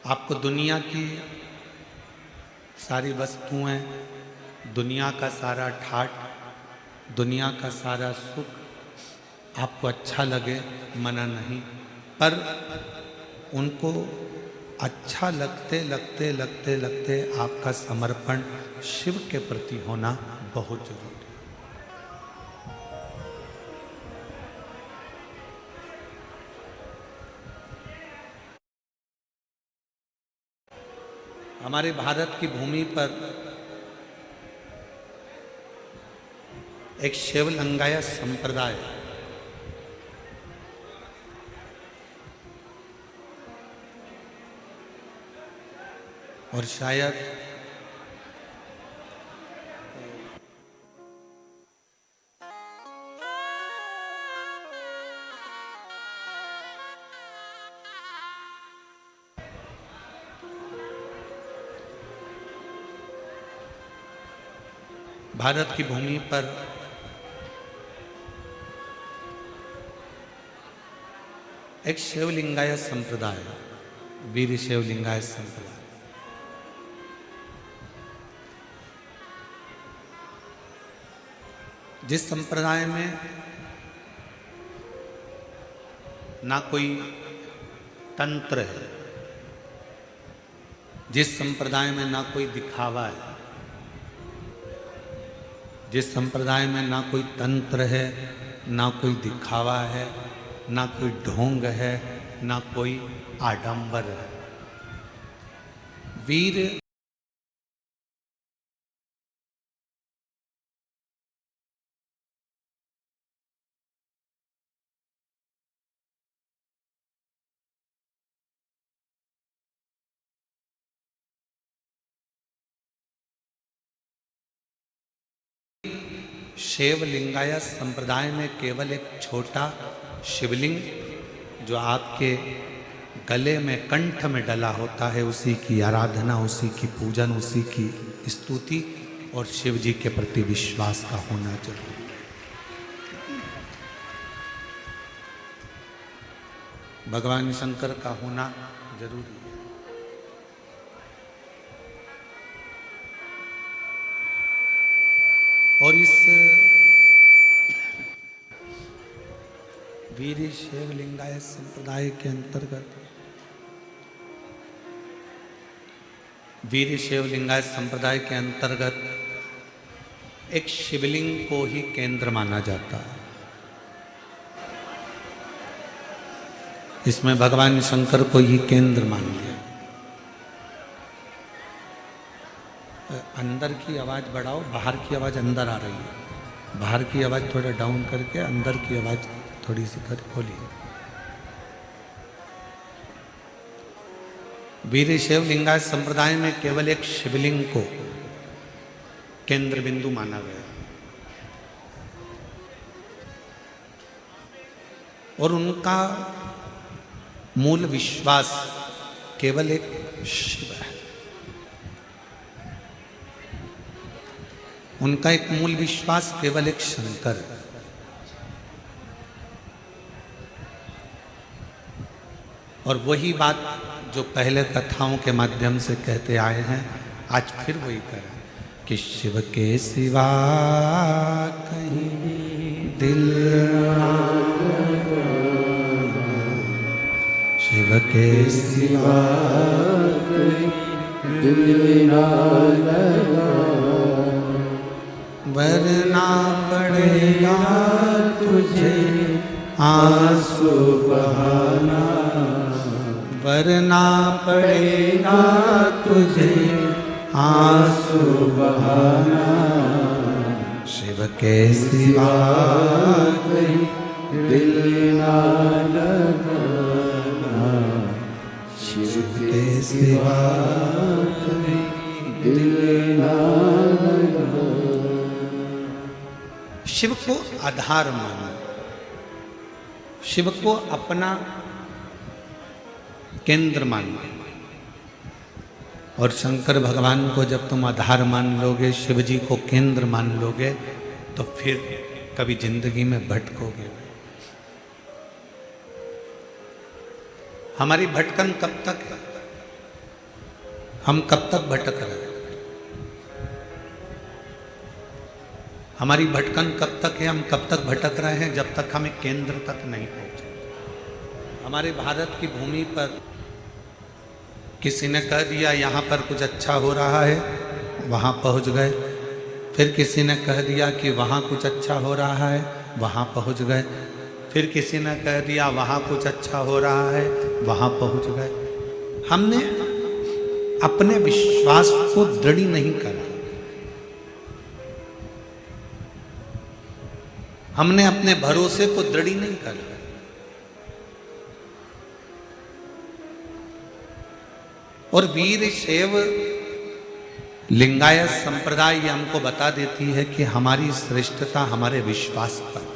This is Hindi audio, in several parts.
आपको दुनिया की सारी वस्तुएं, दुनिया का सारा ठाट, दुनिया का सारा सुख आपको अच्छा लगे, मना नहीं, पर उनको अच्छा लगते लगते लगते लगते आपका समर्पण शिव के प्रति होना बहुत जरूरी है। हमारे भारत की भूमि पर एक शिव लिंगायत संप्रदाय और शायद भारत की भूमि पर एक शिव लिंगायत संप्रदाय, वीर शिव लिंगायत संप्रदाय, जिस संप्रदाय में ना कोई तंत्र है, जिस संप्रदाय में ना कोई दिखावा है, जिस संप्रदाय में ना कोई तंत्र है, ना कोई दिखावा है, ना कोई ढोंग है, ना कोई आडंबर है। वीर शिव लिंगायत संप्रदाय में केवल एक छोटा शिवलिंग जो आपके गले में, कंठ में डला होता है, उसी की आराधना, उसी की पूजन, उसी की स्तुति और शिव जी के प्रति विश्वास का होना जरूरी है। भगवान शंकर का होना जरूरी है। और इस वीर शिव लिंगायत संप्रदाय के अंतर्गत, वीर शिव लिंगायत संप्रदाय के अंतर्गत एक शिवलिंग को ही केंद्र माना जाता है। इसमें भगवान शंकर को ही केंद्र मान लिया। अंदर की आवाज बढ़ाओ, बाहर की आवाज अंदर आ रही है। बाहर की आवाज थोड़ा डाउन करके अंदर की आवाज थोड़ी सी कर खोलिए। वीर शिव लिंगायत संप्रदाय में केवल एक शिवलिंग को केंद्र बिंदु माना गया और उनका मूल विश्वास केवल एक शिव है। उनका एक मूल विश्वास केवल एक शंकर है। और वही बात जो पहले कथाओं के माध्यम से कहते आए हैं, आज फिर वही करें कि शिव के सिवा कहीं दिल, शिव के सिवा कहीं दिल ना लगा, वरना पड़ेगा तुझे आंसू बहाना, वरना पड़ेगा तुझे आंसू बहाना, शिव के सिवा कहीं दिल ना लगाना, शिव के सिवा कहीं दिल ना लगाना। शिव को आधार मानो, शिव को अपना केंद्र मानो। और शंकर भगवान को जब तुम आधार मान लोगे, शिव जी को केंद्र मान लोगे, तो फिर कभी जिंदगी में भटकोगे। हमारी भटकन कब तक है? हम कब तक भटक रहे हैं? हमारी भटकन कब तक है? हम कब तक भटक रहे हैं? जब तक हमें केंद्र तक नहीं पहुंचे। हमारे भारत की भूमि पर किसी ने कह दिया यहाँ पर कुछ अच्छा हो रहा है, वहाँ पहुँच गए। फिर किसी ने कह दिया कि वहाँ कुछ अच्छा हो रहा है, वहाँ पहुँच गए। फिर किसी ने कह दिया वहाँ कुछ अच्छा हो रहा है, वहाँ पहुँच गए। हमने अपने विश्वास को दृढ़ नहीं करा। हमने अपने भरोसे को दृढ़ नहीं करा। और वीर शैव लिंगायत संप्रदाय ये हमको बता देती है कि हमारी श्रेष्ठता हमारे विश्वास पर।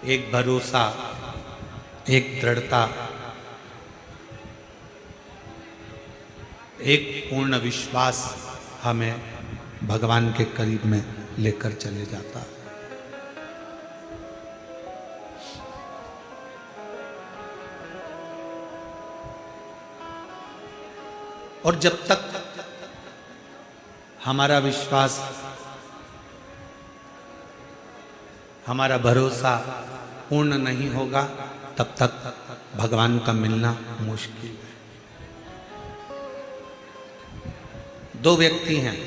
एक भरोसा, एक दृढ़ता, एक पूर्ण विश्वास हमें भगवान के करीब में लेकर चले जाता है। और जब तक हमारा विश्वास, हमारा भरोसा पूर्ण नहीं होगा, तब तक भगवान का मिलना मुश्किल है। दो व्यक्ति हैं,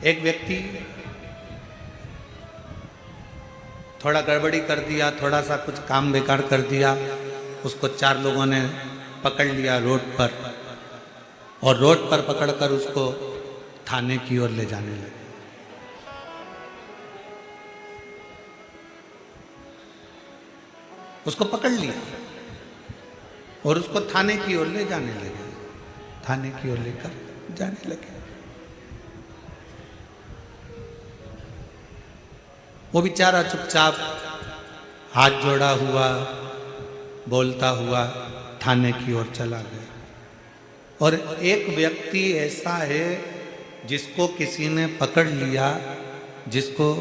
एक व्यक्ति थोड़ा गड़बड़ी कर दिया, थोड़ा सा कुछ काम बेकार कर दिया, उसको चार लोगों ने पकड़ लिया रोड पर, और रोड पर पकड़कर उसको थाने की ओर ले जाने लगे। उसको पकड़ लिया और उसको थाने की ओर ले जाने लगे, थाने की ओर लेकर जाने लगे। वो बेचारा चुपचाप हाथ जोड़ा हुआ, बोलता हुआ थाने की ओर चला गया। और एक व्यक्ति ऐसा है जिसको किसी ने पकड़ लिया, जिसको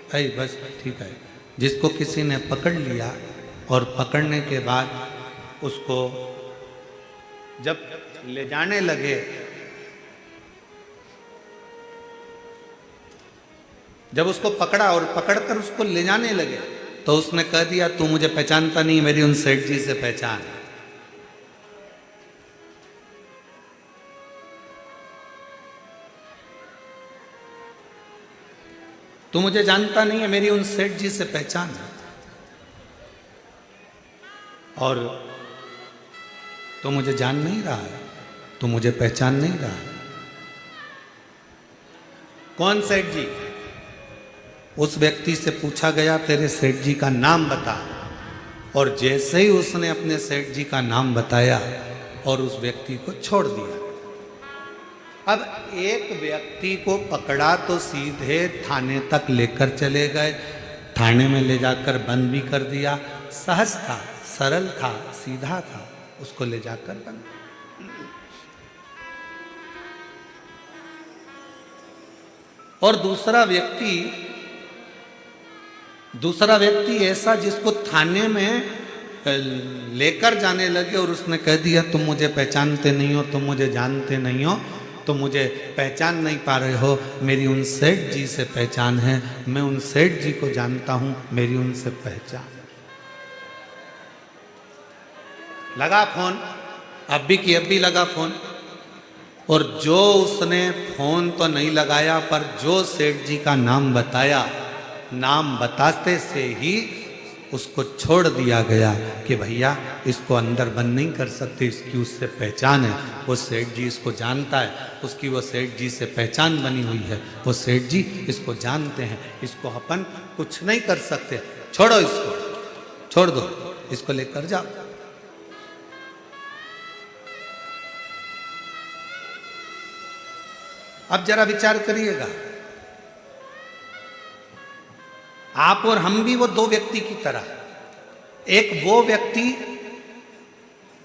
बस ठीक है, जिसको किसी ने पकड़ लिया, और पकड़ने के बाद उसको जब ले जाने लगे, जब उसको पकड़ा और पकड़कर उसको ले जाने लगे, तो उसने कह दिया तू मुझे पहचानता नहीं, मेरी उन सेठ जी से पहचान। तू मुझे जानता नहीं है, मेरी उन सेठ जी से पहचान है। और तू मुझे जान नहीं रहा है, तू मुझे पहचान नहीं रहा। कौन सेठ जी? उस व्यक्ति से पूछा गया तेरे सेठ जी का नाम बता, और जैसे ही उसने अपने सेठ जी का नाम बताया और उस व्यक्ति को छोड़ दिया। अब एक व्यक्ति को पकड़ा तो सीधे थाने तक लेकर चले गए, थाने में ले जाकर बंद भी कर दिया। सहज था, सरल था, सीधा था, उसको ले जाकर बंद। और दूसरा व्यक्ति ऐसा जिसको थाने में लेकर जाने लगे और उसने कह दिया तुम मुझे पहचानते नहीं हो, तुम मुझे जानते नहीं हो, तुम मुझे पहचान नहीं पा रहे हो, मेरी उन सेठ जी से पहचान है, मैं उन सेठ जी को जानता हूं, मेरी उनसे पहचान। लगा फोन, अब भी लगा फोन, और जो उसने फोन तो नहीं लगाया, पर जो सेठ जी का नाम बताया, नाम बताते से ही उसको छोड़ दिया गया कि भैया इसको अंदर बंद नहीं कर सकते, इसकी उससे पहचान है, वो सेठ जी इसको जानता है, उसकी वो सेठ जी से पहचान बनी हुई है, वो सेठ जी इसको जानते हैं, इसको अपन कुछ नहीं कर सकते, छोड़ो इसको, छोड़ दो, इसको लेकर जाओ। अब जरा विचार करिएगा, आप और हम भी वो दो व्यक्ति की तरह। एक वो व्यक्ति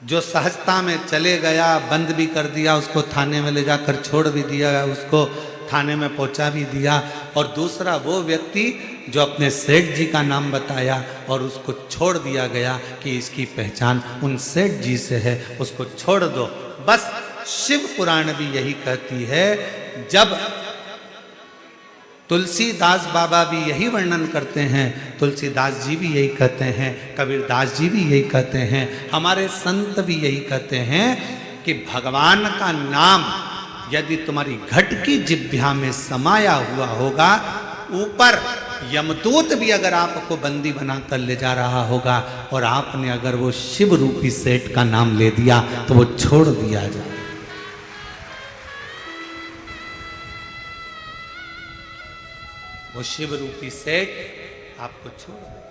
जो सहजता में चले गया, बंद भी कर दिया, उसको थाने में ले जाकर छोड़ भी दिया, उसको थाने में पहुंचा भी दिया। और दूसरा वो व्यक्ति जो अपने सेठ जी का नाम बताया और उसको छोड़ दिया गया कि इसकी पहचान उन सेठ जी से है, उसको छोड़ दो। बस शिव पुराण भी यही कहती है। जब तुलसीदास बाबा भी यही वर्णन करते हैं, तुलसीदास जी भी यही कहते हैं, कबीरदास जी भी यही कहते हैं, हमारे संत भी यही कहते हैं कि भगवान का नाम यदि तुम्हारी घट की जिह्वा में समाया हुआ होगा, ऊपर यमदूत भी अगर आपको बंदी बनाकर ले जा रहा होगा और आपने अगर वो शिव रूपी सेठ का नाम ले दिया तो वो छोड़ दिया जाए। वो शिव रूपी सेठ आपको छोड़ दे।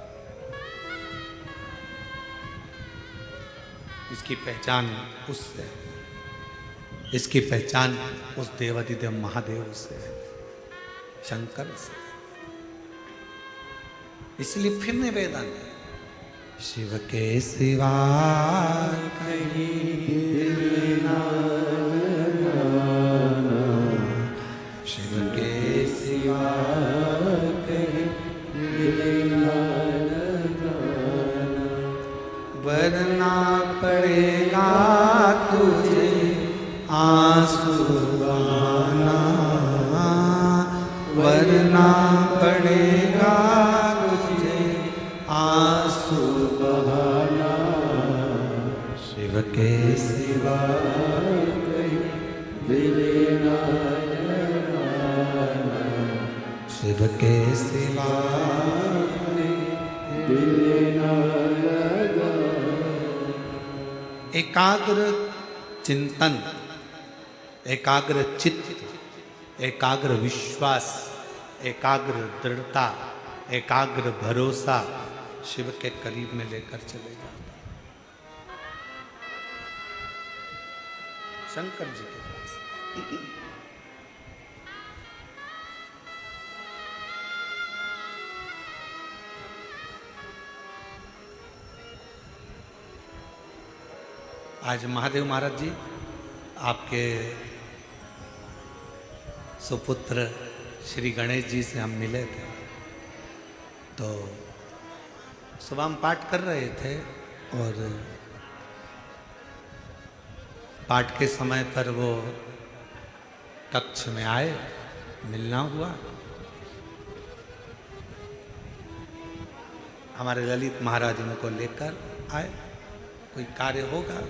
इसकी पहचान उससे, इसकी पहचान उस देवाधिदेव महादेव से, शंकर से। इसलिए फिर निवेदन है, शिव के सिवा कहीं ना, शिव के सिवा वरना पड़ेगा तुझे आंसू बहाना, वरना पड़ेगा तुझे आंसू बहाना। शिव के सिवा दिले ना लगाना, शिव के सिवा दिले ना लगाना। एकाग्र चिंतन, एकाग्र चित्त, एकाग्र विश्वास, एकाग्र दृढ़ता, एकाग्र भरोसा शिव के करीब में लेकर चले जाता। शंकर जी के पास आज महादेव महाराज जी आपके सुपुत्र श्री गणेश जी से हम मिले थे। तो सुबह हम पाठ कर रहे थे और पाठ के समय पर वो कक्ष में आए, मिलना हुआ। हमारे ललित महाराज उनको लेकर आए, कोई कार्य होगा।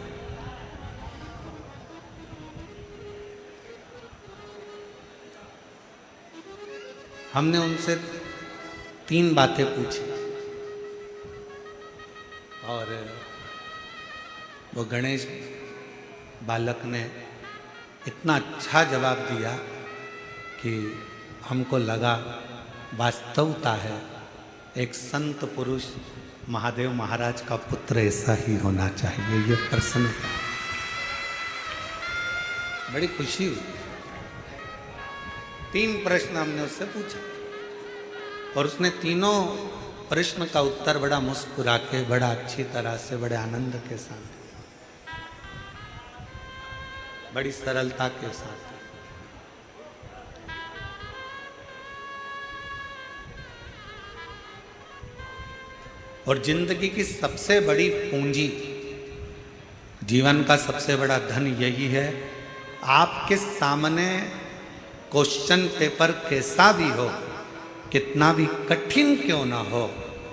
हमने उनसे 3 बातें पूछी और वो गणेश बालक ने इतना अच्छा जवाब दिया कि हमको लगा वास्तवता है एक संत पुरुष महादेव महाराज का पुत्र ऐसा ही होना चाहिए। ये प्रश्न था, बड़ी खुशी हुई। 3 प्रश्न हमने उससे पूछा और उसने तीनों प्रश्न का उत्तर बड़ा मुस्कुरा के, बड़ा अच्छी तरह से, बड़े आनंद के साथ, बड़ी सरलता के साथ। और जिंदगी की सबसे बड़ी पूंजी, जीवन का सबसे बड़ा धन यही है, आपके सामने क्वेश्चन पेपर कैसा भी हो, कितना भी कठिन क्यों ना हो,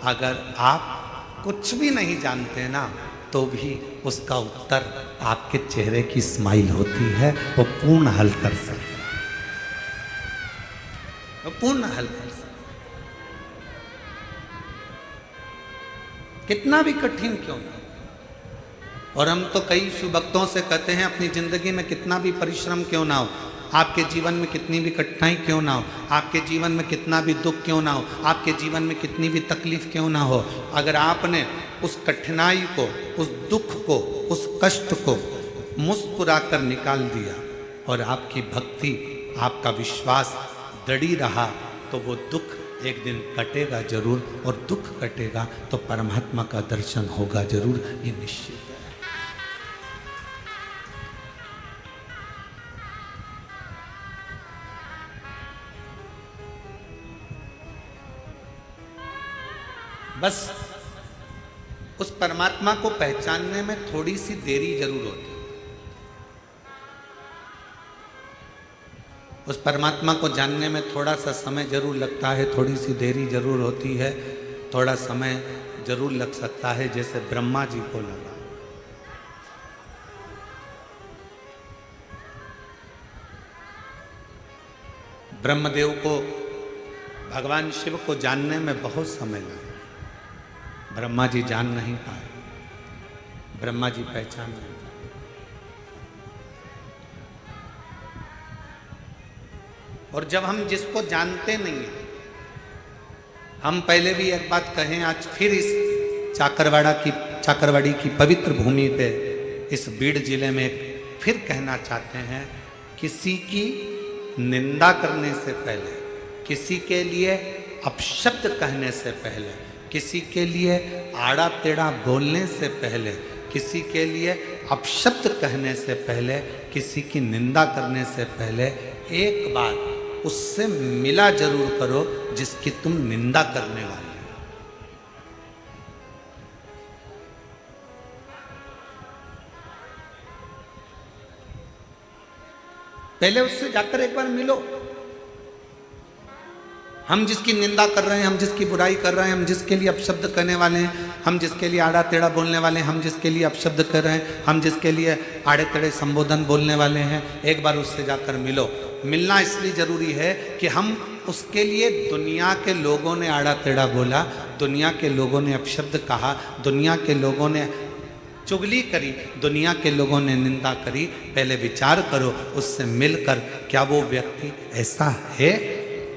अगर आप कुछ भी नहीं जानते ना तो भी उसका उत्तर आपके चेहरे की स्माइल होती है, वो पूर्ण हल कर सकता है, वो पूर्ण हल कर सकता है। कितना भी कठिन क्यों ना। और हम तो कई शिव भक्तों से कहते हैं अपनी जिंदगी में कितना भी परिश्रम क्यों ना हो, आपके जीवन में कितनी भी कठिनाई क्यों ना हो, आपके जीवन में कितना भी दुख क्यों ना हो, आपके जीवन में कितनी भी तकलीफ क्यों ना हो, अगर आपने उस कठिनाई को, उस दुख को, उस कष्ट को मुस्कुरा कर निकाल दिया और आपकी भक्ति, आपका विश्वास दृढ़ रहा, तो वो दुख एक दिन कटेगा जरूर, और दुख कटेगा तो परमात्मा का दर्शन होगा जरूर, ये निश्चित है। बस उस परमात्मा को पहचानने में थोड़ी सी देरी जरूर होती है। उस परमात्मा को जानने में थोड़ा सा समय जरूर लगता है, थोड़ी सी देरी जरूर होती है, थोड़ा समय जरूर लग सकता है, जैसे ब्रह्मा जी को लगा। ब्रह्मदेव को, भगवान शिव को जानने में बहुत समय लगा। ब्रह्मा जी जान नहीं पाए, ब्रह्मा जी पहचान नहीं पाए। और जब हम जिसको जानते नहीं हैं, हम पहले भी एक बात कहें, आज फिर इस चाकरवाड़ी की पवित्र भूमि पे, इस बीड़ जिले में फिर कहना चाहते हैं, किसी की निंदा करने से पहले, किसी के लिए अपशब्द कहने से पहले, किसी के लिए आड़ा टेढ़ा बोलने से पहले, किसी के लिए अपशब्द कहने से पहले, किसी की निंदा करने से पहले एक बार उससे मिला जरूर करो जिसकी तुम निंदा करने वाले हो। पहले उससे जाकर एक बार मिलो। हम जिसकी निंदा कर रहे हैं, हम जिसकी बुराई कर रहे हैं, हम जिसके लिए अपशब्द कहने वाले हैं, हम जिसके लिए आड़ा टेढ़ा बोलने वाले हैं, हम जिसके लिए अपशब्द कर रहे हैं, हम जिसके लिए आड़े टेढ़े संबोधन बोलने वाले हैं, एक बार उससे जाकर मिलो। मिलना इसलिए जरूरी है कि हम उसके लिए, दुनिया के लोगों ने आड़ा टेढ़ा बोला, दुनिया के लोगों ने अपशब्द कहा, दुनिया के लोगों ने चुगली करी, दुनिया के लोगों ने निंदा करी, पहले विचार करो उससे मिलकर, क्या वो व्यक्ति ऐसा है,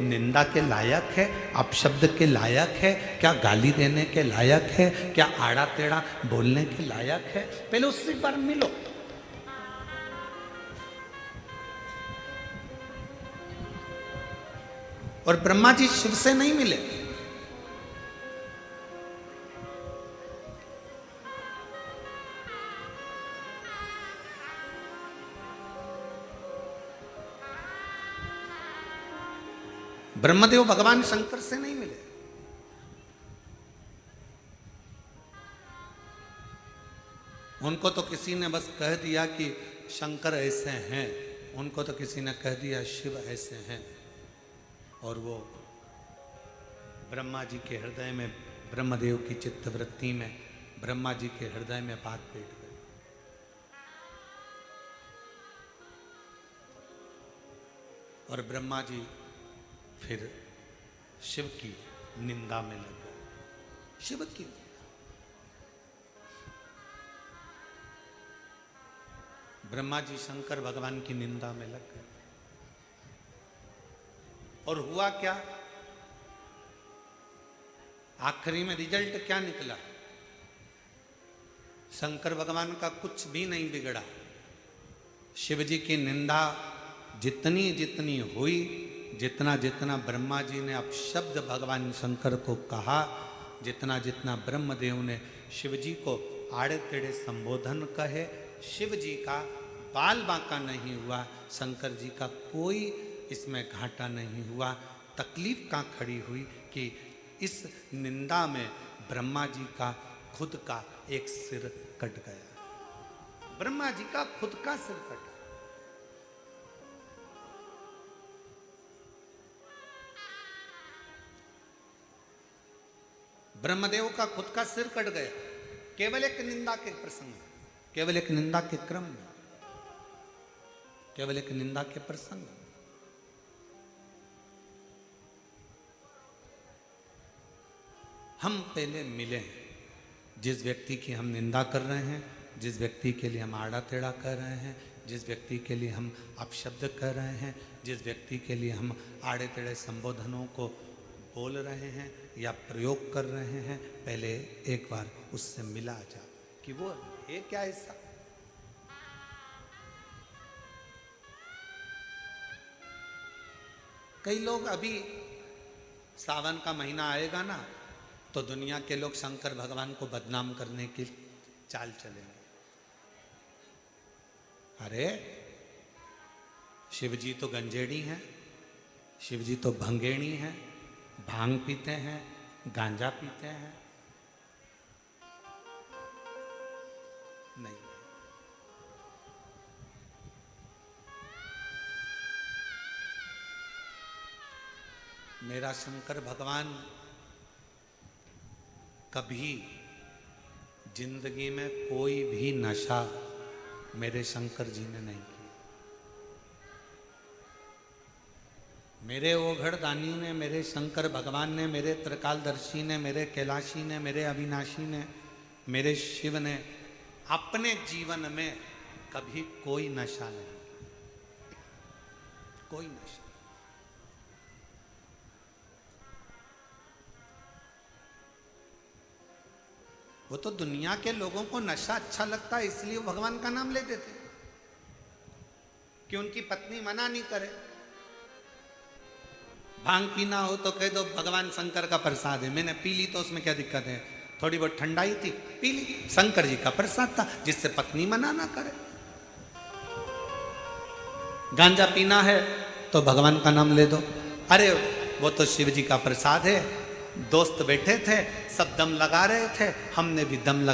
निंदा के लायक है, अपशब्द के लायक है, क्या गाली देने के लायक है, क्या आड़ा टेढ़ा बोलने के लायक है? पहले उससे एक बार मिलो। और ब्रह्मा जी शिव से नहीं मिले, ब्रह्मदेव भगवान शंकर से नहीं मिले। उनको तो किसी ने बस कह दिया कि शंकर ऐसे हैं, उनको तो किसी ने कह दिया शिव ऐसे हैं, और वो ब्रह्मा जी के हृदय में, ब्रह्मदेव की चित्तवृत्ति में, ब्रह्मा जी के हृदय में बात बैठ गई। और ब्रह्मा जी फिर शिव की निंदा में लग गए। शिव की ब्रह्मा जी शंकर भगवान की निंदा में लग गए। और हुआ क्या? आखिरी में रिजल्ट क्या निकला? शंकर भगवान का कुछ भी नहीं बिगड़ा। शिव जी की निंदा जितनी जितनी हुई, जितना जितना ब्रह्मा जी ने अपशब्द भगवान शंकर को कहा, जितना जितना ब्रह्मदेव ने शिव जी को आड़े टेढ़े संबोधन कहे, शिव जी का बाल बांका नहीं हुआ, शंकर जी का कोई इसमें घाटा नहीं हुआ। तकलीफ कहाँ खड़ी हुई कि इस निंदा में ब्रह्मा जी का खुद का एक सिर कट गया। ब्रह्मा जी का खुद का सिर कट गया। ब्रह्मदेव का खुद का सिर कट गया, केवल एक निंदा के प्रसंग, केवल एक निंदा के क्रम में, केवल एक निंदा के प्रसंग। हम पहले मिले, जिस व्यक्ति की हम निंदा कर रहे हैं, जिस व्यक्ति के लिए हम आड़ा टेढ़ा कर रहे हैं, जिस व्यक्ति के लिए हम अपशब्द कर रहे हैं, जिस व्यक्ति के लिए हम आड़े टेढ़े संबोधनों को बोल रहे हैं या प्रयोग कर रहे हैं, पहले एक बार उससे मिला जा कि वो है क्या ऐसा। कई लोग, अभी सावन का महीना आएगा ना, तो दुनिया के लोग शंकर भगवान को बदनाम करने की चाल चलेंगे। अरे शिव जी तो गंजेड़ी हैं, शिव जी तो भंगेड़ी हैं, भांग पीते हैं, गांजा पीते हैं, नहीं। मेरा शंकर भगवान कभी जिंदगी में कोई भी नशा मेरे शंकर जी ने नहीं किया। मेरे ओघड़ दानी ने, मेरे शंकर भगवान ने, मेरे त्रिकालदर्शी ने, मेरे कैलाशी ने, मेरे अविनाशी ने, मेरे शिव ने अपने जीवन में कभी कोई नशा नहीं किया, कोई नशा। वो तो दुनिया के लोगों को नशा अच्छा लगता है, इसलिए वो भगवान का नाम लेते थे कि उनकी पत्नी मना नहीं करे। भांग पीना हो तो कह दो भगवान शंकर का प्रसाद है, मैंने पी ली तो उसमें क्या दिक्कत है, थोड़ी बहुत ठंडाई थी पी ली, शंकर जी का प्रसाद था, जिससे पत्नी मना ना करे। गांजा पीना है तो भगवान का नाम ले दो, अरे वो तो शिव जी का प्रसाद है। दोस्त बैठे थे, सब दम लगा रहे थे, हमने भी दम लगा